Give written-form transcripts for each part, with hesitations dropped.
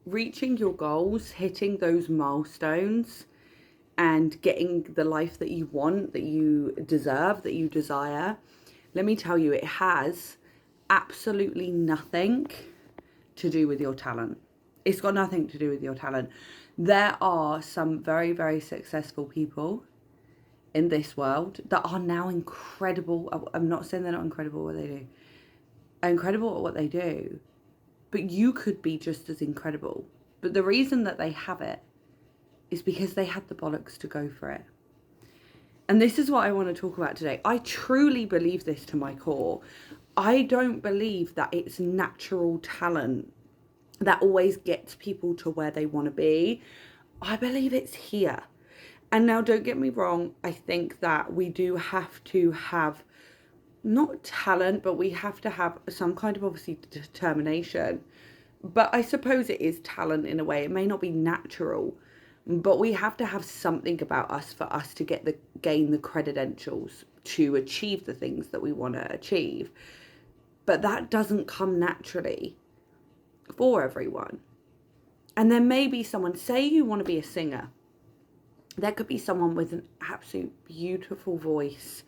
reaching your goals, hitting those milestones, and getting the life that you want, that you deserve, that you desire, let me tell you, it has absolutely nothing to do with your talent. It's got nothing to do with your talent. There are some very, very successful people in this world that are now incredible. I'm not saying they're not incredible at what they do. Incredible at what they do. But you could be just as incredible. But the reason that they have it is because they had the bollocks to go for it. And this is what I want to talk about today. I truly believe this to my core. I don't believe that it's natural talent that always gets people to where they want to be. I believe it's here. And now, don't get me wrong, I think that we do have to have not talent, but we have to have some kind of obviously determination. But I suppose it is talent in a way. It may not be natural, but we have to have something about us for us to gain the credentials to achieve the things that we want to achieve. But that doesn't come naturally for everyone. And there may be someone, say you want to be a singer. There could be someone with an absolute beautiful voice,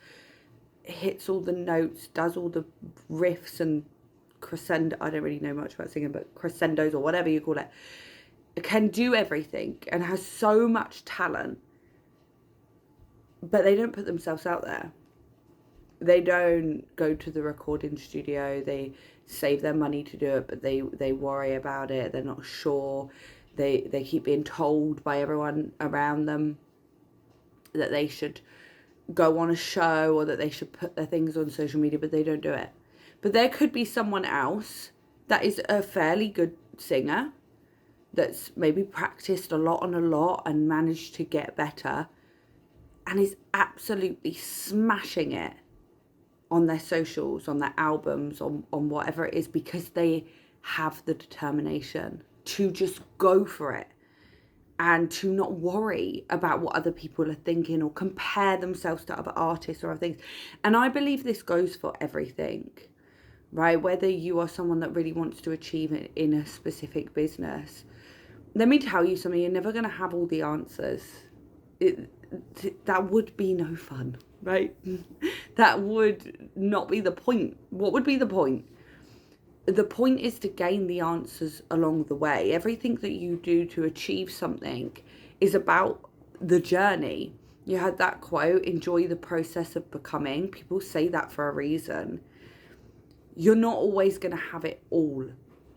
hits all the notes, does all the riffs and crescendo. I don't really know much about singing, but crescendos or whatever you call it, can do everything and has so much talent, but they don't put themselves out there. They don't go to the recording studio. They save their money to do it, but they worry about it. They're not sure. They keep being told by everyone around them that they should go on a show or that they should put their things on social media, but they don't do it. But there could be someone else that is a fairly good singer, that's maybe practiced a lot and managed to get better, and is absolutely smashing it on their socials, on their albums, on whatever it is, because they have the determination to just go for it and to not worry about what other people are thinking or compare themselves to other artists or other things. And I believe this goes for everything, right? Whether you are someone that really wants to achieve it in a specific business, let me tell you something, you're never going to have all the answers. That would be no fun, right? That would not be the point. What would be the point? The point is to gain the answers along the way. Everything that you do to achieve something is about the journey. You had that quote, enjoy the process of becoming. People say that for a reason. You're not always going to have it all.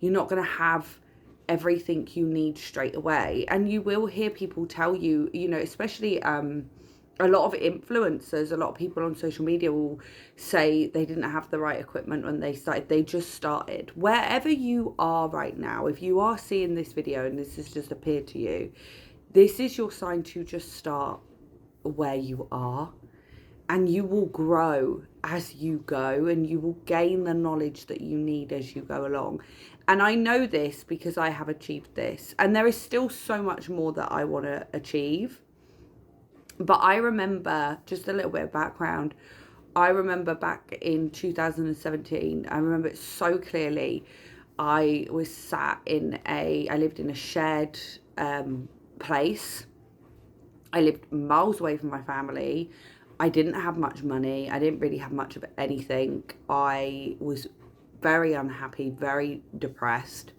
You're not going to have everything you need straight away. And you will hear people tell you, you know, especially a lot of influencers, a lot of people on social media will say they didn't have the right equipment when they started. They just started. Wherever you are right now, if you are seeing this video and this has just appeared to you, this is your sign to just start where you are. And you will grow as you go, and you will gain the knowledge that you need as you go along. And I know this because I have achieved this. And there is still so much more that I want to achieve. But I remember, just a little bit of background, I remember back in 2017, I remember it so clearly. I was sat I lived in a shared place. I lived miles away from my family. I didn't have much money. I didn't really have much of anything. I was very unhappy, very depressed.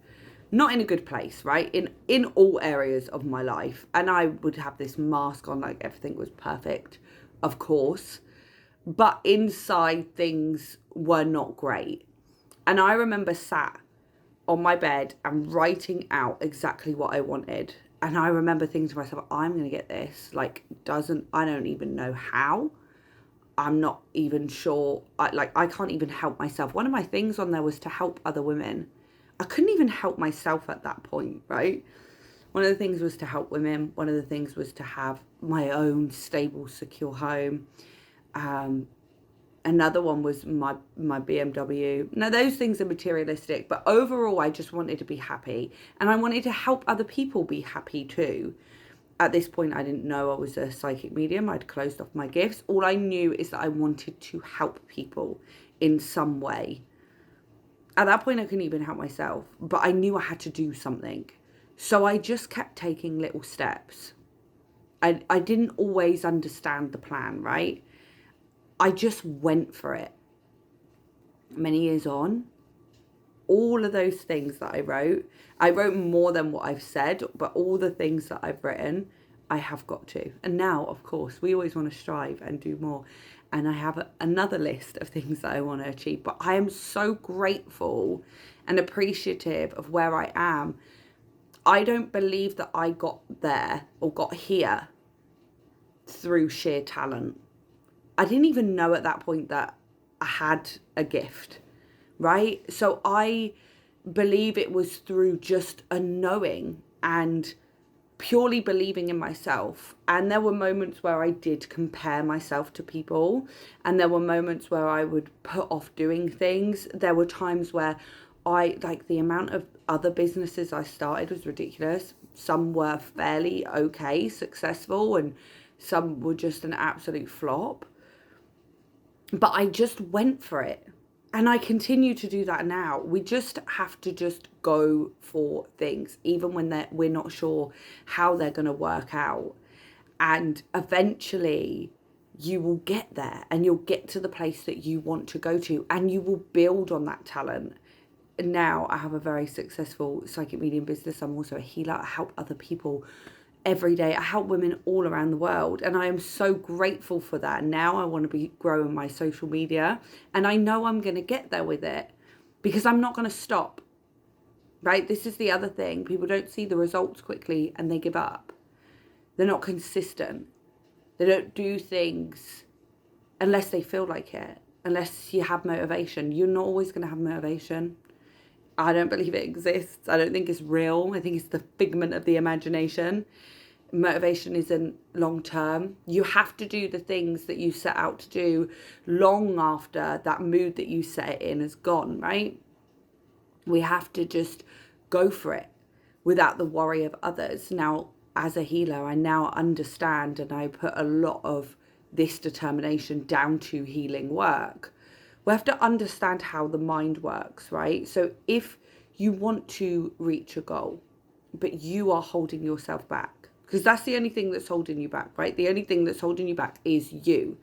Not in a good place, right? In all areas of my life. And I would have this mask on like everything was perfect, of course. But inside things were not great. And I remember sat on my bed and writing out exactly what I wanted. And I remember thinking to myself, I'm going to get this. Like, I don't even know how. I'm not even sure. I can't even help myself. One of my things on there was to help other women. I couldn't even help myself at that point, right? One of the things was to help women. One of the things was to have my own stable, secure home. Another one was my BMW. Now, those things are materialistic, but overall, I just wanted to be happy. And I wanted to help other people be happy too. At this point, I didn't know I was a psychic medium. I'd closed off my gifts. All I knew is that I wanted to help people in some way. At that point, I couldn't even help myself, but I knew I had to do something. So I just kept taking little steps. I didn't always understand the plan, right? I just went for it. Many years on, all of those things that I wrote more than what I've said, but all the things that I've written, I have got to. And now, of course, we always want to strive and do more. And I have another list of things that I want to achieve. But I am so grateful and appreciative of where I am. I don't believe that I got there or got here through sheer talent. I didn't even know at that point that I had a gift, right? So I believe it was through just a knowing and purely believing in myself. And there were moments where I did compare myself to people, and there were moments where I would put off doing things. There were times where the amount of other businesses I started was ridiculous. Some were fairly okay, successful, and some were just an absolute flop. But I just went for it. And I continue to do that now. We just have to just go for things, even when we're not sure how they're going to work out. And eventually you will get there, and you'll get to the place that you want to go to, and you will build on that talent. Now I have a very successful psychic medium business. I'm also a healer. I help other people every day. I help women all around the world, and I am so grateful for that. Now I want to be growing my social media, and I know I'm going to get there with it because I'm not going to stop, right? This is the other thing. People don't see the results quickly and they give up. They're not consistent. They don't do things unless they feel like it, unless you have motivation. You're not always going to have motivation. I don't believe it exists. I don't think it's real. I think it's the figment of the imagination. Motivation isn't long term. You have to do the things that you set out to do long after that mood that you set it in has gone, right? We have to just go for it without the worry of others. Now, as a healer, I now understand, and I put a lot of this determination down to healing work. We have to understand how the mind works, right? So if you want to reach a goal, but you are holding yourself back, because that's the only thing that's holding you back, right? The only thing that's holding you back is you.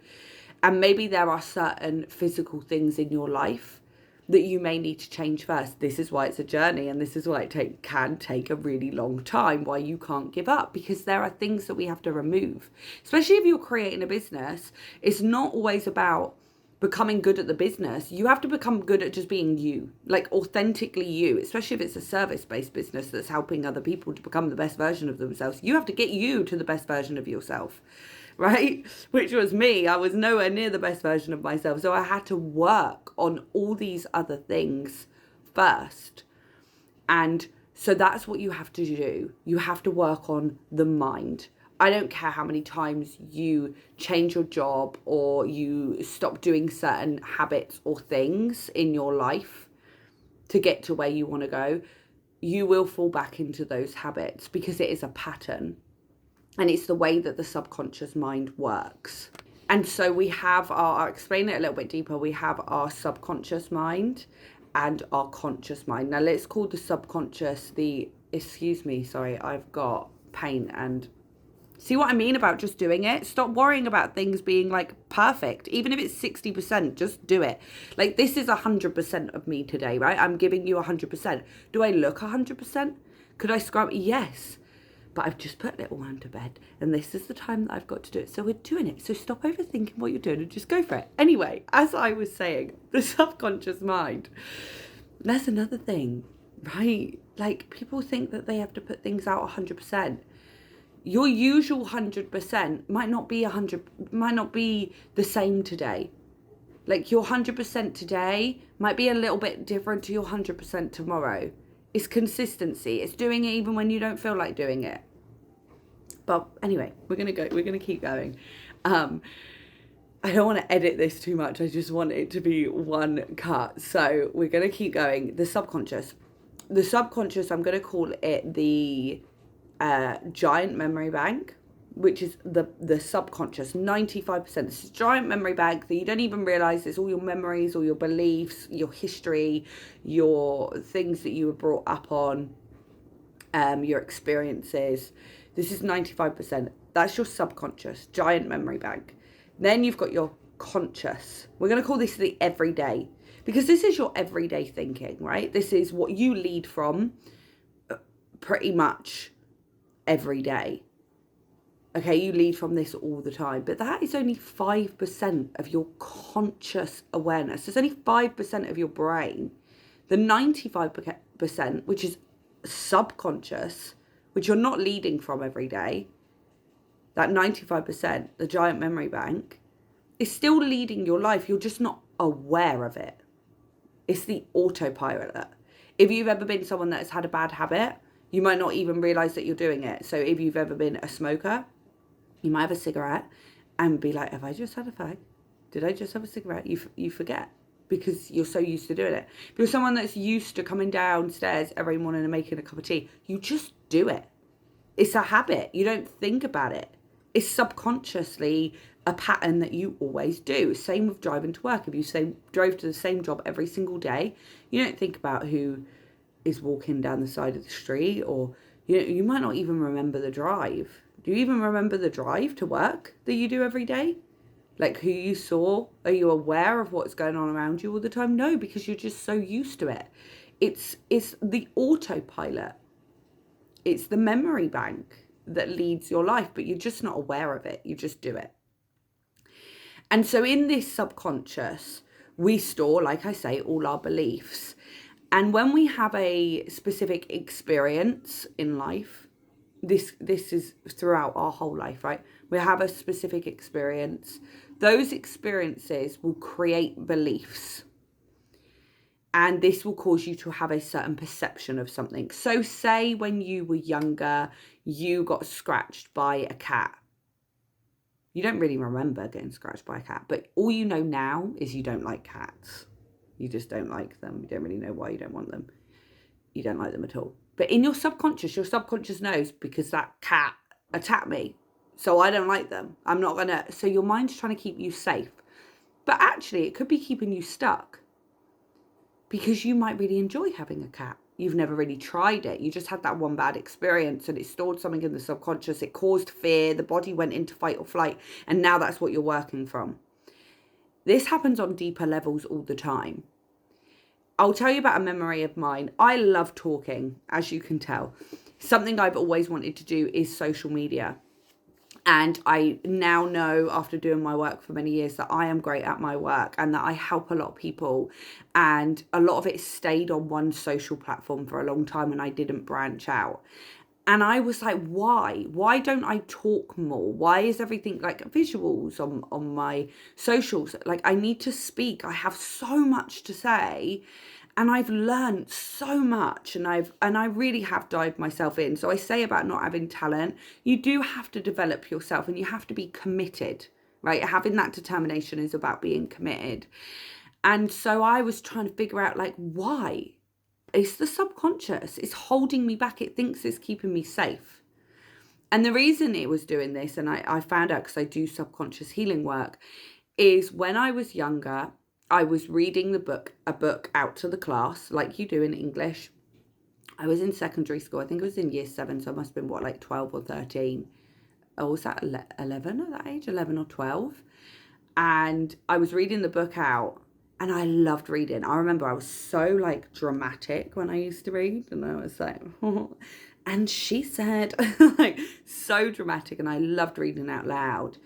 And maybe there are certain physical things in your life that you may need to change first. This is why it's a journey, and this is why it can take a really long time, why you can't give up, because there are things that we have to remove. Especially if you're creating a business, it's not always about becoming good at the business. You have to become good at just being you, like authentically you, especially if it's a service-based business that's helping other people to become the best version of themselves. You have to get you to the best version of yourself, right? Which was me. I was nowhere near the best version of myself. So I had to work on all these other things first. And so that's what you have to do. You have to work on the mind. I don't care how many times you change your job or you stop doing certain habits or things in your life to get to where you want to go. You will fall back into those habits because it is a pattern. And it's the way that the subconscious mind works. And so we have I'll explain it a little bit deeper. We have our subconscious mind and our conscious mind. Now let's call the subconscious I've got pain and see what I mean about just doing it? Stop worrying about things being like perfect. Even if it's 60%, just do it. Like this is 100% of me today, right? I'm giving you 100%. Do I look 100%? Could I scrub? Yes. But I've just put little one to bed, and this is the time that I've got to do it. So we're doing it. So stop overthinking what you're doing and just go for it. Anyway, as I was saying, the subconscious mind, that's another thing, right? Like people think that they have to put things out 100%. Your usual 100% might not be the same today. Like your 100% today might be a little bit different to your 100% tomorrow. It's consistency. It's doing it even when you don't feel like doing it. But anyway, we're going to keep going. I don't want to edit this too much. I just want it to be one cut. So we're going to keep going. The subconscious, I'm going to call it the giant memory bank, which is the subconscious. 95%. This is giant memory bank that you don't even realize. It's all your memories, all your beliefs, your history, your things that you were brought up on, your experiences. This is 95%. That's your subconscious, giant memory bank. Then you've got your conscious. We're going to call this the everyday, because this is your everyday thinking, right? This is what you lead from pretty much every day. Okay, you lead from this all the time, but that is only 5% of your conscious awareness. It's only 5% of your brain. The 95%, which is subconscious, which you're not leading from every day, that 95%, the giant memory bank, is still leading your life. You're just not aware of it. It's the autopilot. If you've ever been someone that has had a bad habit, you might not even realize that you're doing it. So if you've ever been a smoker, you might have a cigarette and be like, have I just had a fag? Did I just have a cigarette? You forget, because you're so used to doing it. If you're someone that's used to coming downstairs every morning and making a cup of tea, you just do it. It's a habit. You don't think about it. It's subconsciously a pattern that you always do. Same with driving to work. If you drove to the same job every single day, you don't think about who is walking down the side of the street, or you might not even remember the drive. Do you even remember the drive to work that you do every day? Like who you saw? Are you aware of what's going on around you all the time? No, because you're just so used to it. It's the autopilot. It's the memory bank that leads your life, but you're just not aware of it. You just do it. And so in this subconscious, we store, like I say, all our beliefs. And when we have a specific experience in life, this is throughout our whole life, right? We have a specific experience. Those experiences will create beliefs. And this will cause you to have a certain perception of something. So say when you were younger, you got scratched by a cat. You don't really remember getting scratched by a cat, but all you know now is you don't like cats. You just don't like them. You don't really know why you don't want them. You don't like them at all. But in your subconscious knows, because that cat attacked me, so I don't like them. I'm not going to. So your mind's trying to keep you safe. But actually, it could be keeping you stuck, because you might really enjoy having a cat. You've never really tried it. You just had that one bad experience and it stored something in the subconscious. It caused fear. The body went into fight or flight. And now that's what you're working from. This happens on deeper levels all the time. I'll tell you about a memory of mine. I love talking, as you can tell. Something I've always wanted to do is social media. And I now know, after doing my work for many years, that I am great at my work and that I help a lot of people. And a lot of it stayed on one social platform for a long time and I didn't branch out. And I was like, why? Why don't I talk more? Why is everything like visuals on my socials? Like, I need to speak. I have so much to say. And I've learned so much, and I really have dived myself in. So I say about not having talent, you do have to develop yourself and you have to be committed, right? Having that determination is about being committed. And so I was trying to figure out, like, why? It's the subconscious. It's holding me back. It thinks it's keeping me safe. And the reason it was doing this, and I found out because I do subconscious healing work, is when I was younger, I was reading a book out to the class, like you do in English. I was in secondary school. I think it was in year 7, so I must have been, 12 or 13. Or was that 11 at that age? 11 or 12. And I was reading the book out, and I loved reading. I remember I was so, dramatic when I used to read, and I was like, oh. And she said, so dramatic, and I loved reading out loud.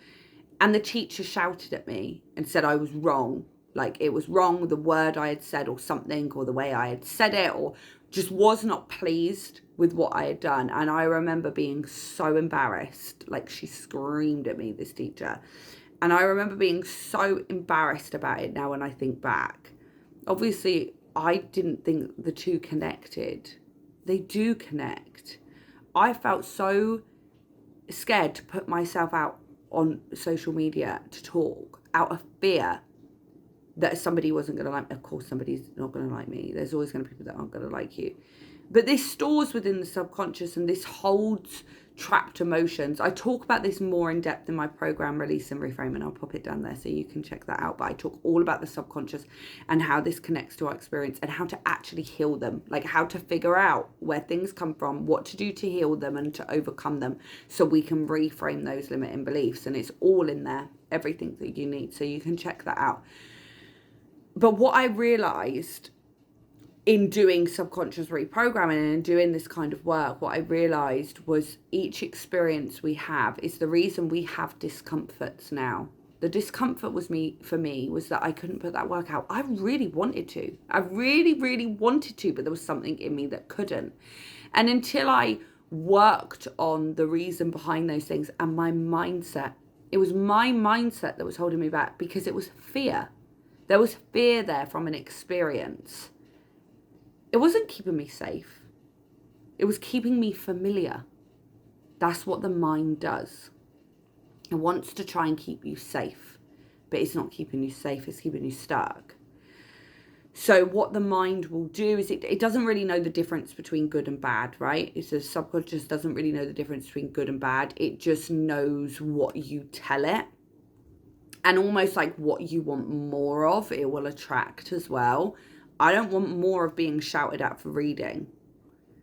And the teacher shouted at me and said I was wrong. Like, it was wrong, the word I had said or something, or the way I had said it, or just was not pleased with what I had done. And I remember being so embarrassed. Like, she screamed at me, this teacher. And I remember being so embarrassed about it now when I think back. Obviously, I didn't think the two connected. They do connect. I felt so scared to put myself out on social media to talk out of fear that somebody wasn't going to like me. Of course, somebody's not going to like me. There's always going to be people that aren't going to like you. But this stores within the subconscious, and this holds trapped emotions. I talk about this more in depth in my program, Release and Reframe, and I'll pop it down there so you can check that out. But I talk all about the subconscious and how this connects to our experience and how to actually heal them, like how to figure out where things come from, what to do to heal them and to overcome them, so we can reframe those limiting beliefs. And it's all in there, everything that you need. So you can check that out. But what I realized in doing subconscious reprogramming and doing this kind of work, what I realized was each experience we have is the reason we have discomforts now. The discomfort was for me was that I couldn't put that work out. I really wanted to. I really, really wanted to, but there was something in me that couldn't. And until I worked on the reason behind those things and my mindset, it was my mindset that was holding me back, because it was fear. There was fear there from an experience. It wasn't keeping me safe. It was keeping me familiar. That's what the mind does. It wants to try and keep you safe, but it's not keeping you safe, it's keeping you stuck. So what the mind will do is it doesn't really know the difference between good and bad, right? It's the subconscious doesn't really know the difference between good and bad. It just knows what you tell it. And almost like what you want more of, it will attract as well. I don't want more of being shouted at for reading.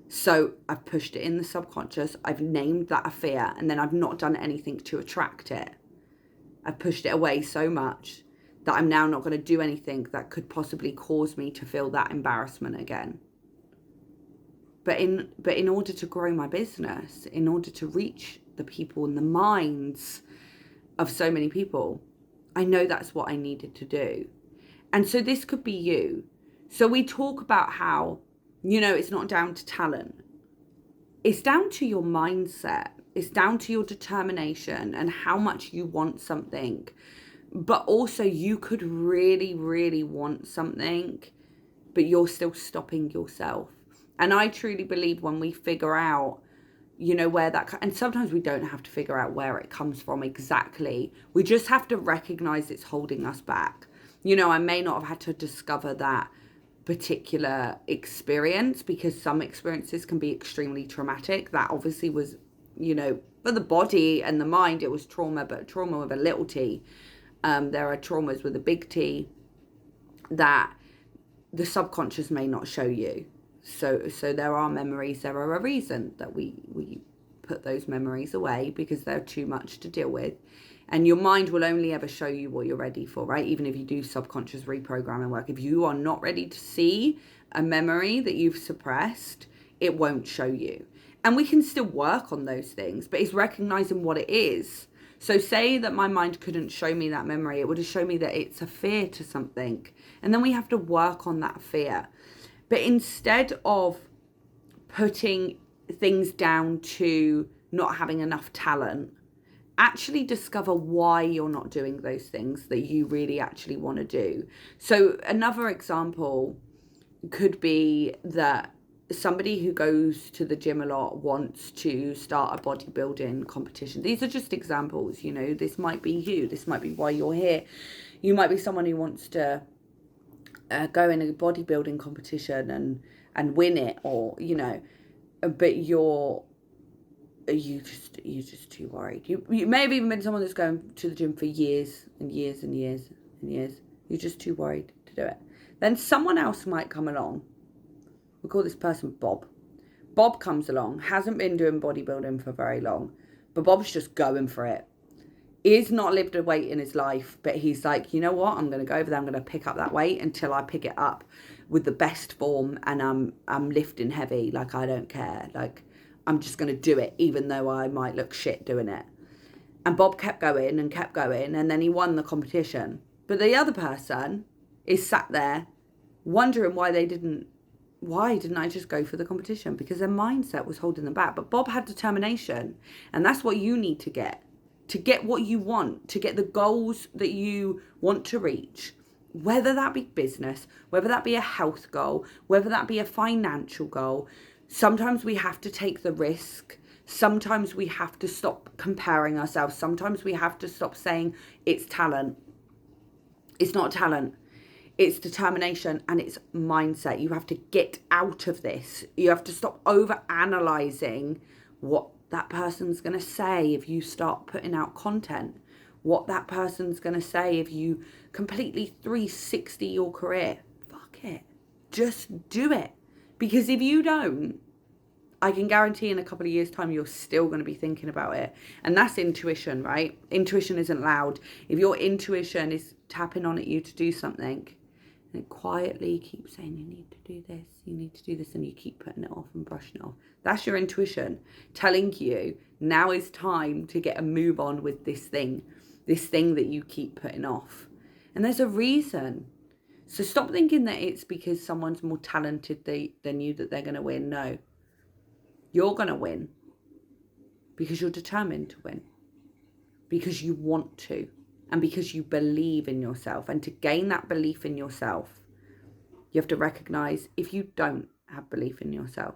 So I've pushed it in the subconscious. I've named that a fear, and then I've not done anything to attract it. I've pushed it away so much that I'm now not going to do anything that could possibly cause me to feel that embarrassment again. But in order to grow my business, in order to reach the people and the minds of so many people, I know that's what I needed to do. And so this could be you. So we talk about how, it's not down to talent. It's down to your mindset. It's down to your determination and how much you want something. But also you could really, really want something, but you're still stopping yourself. And I truly believe when we figure out, where that, and sometimes we don't have to figure out where it comes from exactly. We just have to recognize it's holding us back. I may not have had to discover that particular experience, because some experiences can be extremely traumatic. That obviously was, for the body and the mind, it was trauma, but trauma with a little t. There are traumas with a big T that the subconscious may not show you. So there are memories, there are a reason that we put those memories away, because they're too much to deal with. And your mind will only ever show you what you're ready for, right? Even if you do subconscious reprogramming work, if you are not ready to see a memory that you've suppressed, it won't show you. And we can still work on those things, but it's recognizing what it is. So say that my mind couldn't show me that memory, it would have shown me that it's a fear to something. And then we have to work on that fear. But instead of putting things down to not having enough talent, actually discover why you're not doing those things that you really actually want to do. So another example could be that somebody who goes to the gym a lot wants to start a bodybuilding competition. These are just examples, this might be you, this might be why you're here. You might be someone who wants to go in a bodybuilding competition and win it, or, but you're just too worried. You may have even been someone that's going to the gym for years and years and years and years. You're just too worried to do it. Then someone else might come along. We'll call this person Bob. Bob comes along, hasn't been doing bodybuilding for very long, but Bob's just going for it. He's not lived a weight in his life, but he's like, you know what? I'm going to go over there. I'm going to pick up that weight until I pick it up with the best form, and I'm lifting heavy. Like, I don't care. Like, I'm just going to do it, even though I might look shit doing it. And Bob kept going, and then he won the competition. But the other person is sat there wondering why didn't I just go for the competition? Because their mindset was holding them back. But Bob had determination, and that's what you need to get what you want, to get the goals that you want to reach, whether that be business, whether that be a health goal, whether that be a financial goal. Sometimes we have to take the risk. Sometimes we have to stop comparing ourselves. Sometimes we have to stop saying it's talent. It's not talent. It's determination and it's mindset. You have to get out of this. You have to stop over analyzing what that person's going to say if you start putting out content, what that person's going to say if you completely 360 your career. Fuck it. Just do it. Because if you don't, I can guarantee in a couple of years' time, you're still going to be thinking about it. And that's intuition, right? Intuition isn't loud. If your intuition is tapping on at you to do something, and it quietly keeps saying, you need to do this, you need to do this, and you keep putting it off and brushing it off. That's your intuition telling you now is time to get a move on with this thing that you keep putting off. And there's a reason. So stop thinking that it's because someone's more talented than you that they're going to win. No. You're going to win because you're determined to win, because you want to, and because you believe in yourself. And to gain that belief in yourself, you have to recognize if you don't have belief in yourself.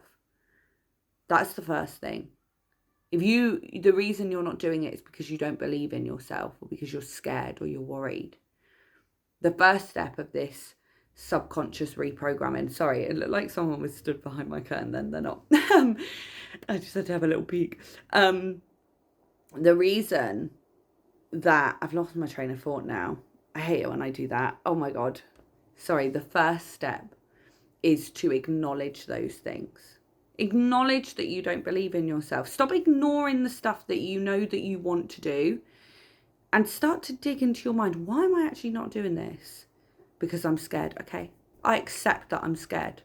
That's the first thing. The reason you're not doing it is because you don't believe in yourself, or because you're scared or you're worried. The first step of this subconscious reprogramming. Sorry, it looked like someone was stood behind my curtain, then they're not. I just had to have a little peek. The reason that I've lost my train of thought now. I hate it when I do that. Oh my God. Sorry, the first step is to acknowledge those things. Acknowledge that you don't believe in yourself. Stop ignoring the stuff that you know that you want to do and start to dig into your mind. Why am I actually not doing this? Because I'm scared. Okay, I accept that I'm scared.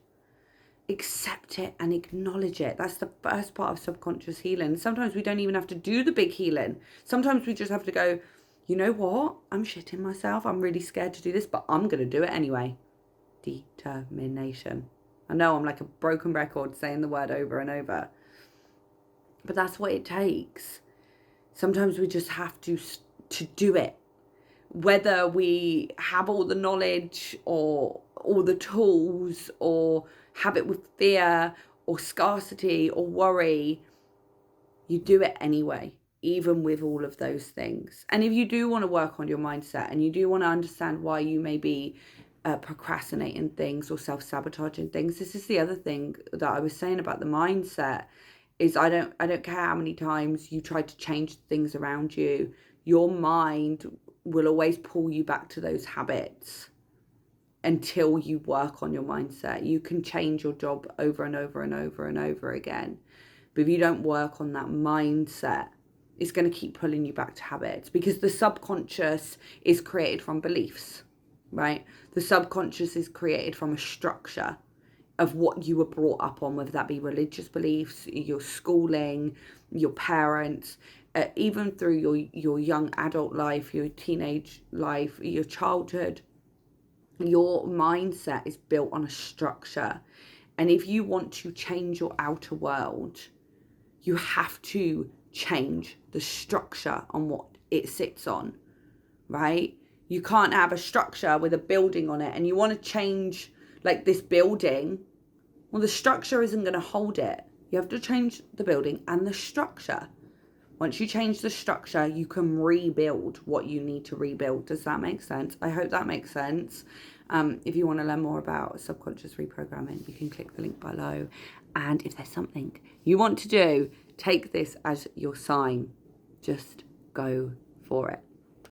Accept it and acknowledge it. That's the first part of subconscious healing. Sometimes we don't even have to do the big healing. Sometimes we just have to go, you know what? I'm shitting myself. I'm really scared to do this, but I'm going to do it anyway. Determination. I know I'm like a broken record saying the word over and over, but that's what it takes. Sometimes we just have to do it. Whether we have all the knowledge or all the tools, or have it with fear or scarcity or worry, you do it anyway, even with all of those things. And if you do want to work on your mindset and you do want to understand why you may be procrastinating things or self-sabotaging things, this is the other thing that I was saying about the mindset, is I don't care how many times you try to change things around you, your mind will always pull you back to those habits until you work on your mindset. You can change your job over and over and over and over again, but if you don't work on that mindset, it's going to keep pulling you back to habits, because the subconscious is created from beliefs, right? The subconscious is created from a structure of what you were brought up on, whether that be religious beliefs, your schooling, your parents, even through your young adult life, your teenage life, your childhood. Your mindset is built on a structure. And if you want to change your outer world, you have to change the structure on what it sits on, right? You can't have a structure with a building on it and you want to change like this building. Well, the structure isn't going to hold it. You have to change the building and the structure. Once you change the structure, you can rebuild what you need to rebuild. Does that make sense? I hope that makes sense. If you want to learn more about subconscious reprogramming, you can click the link below. And if there's something you want to do, take this as your sign. Just go for it.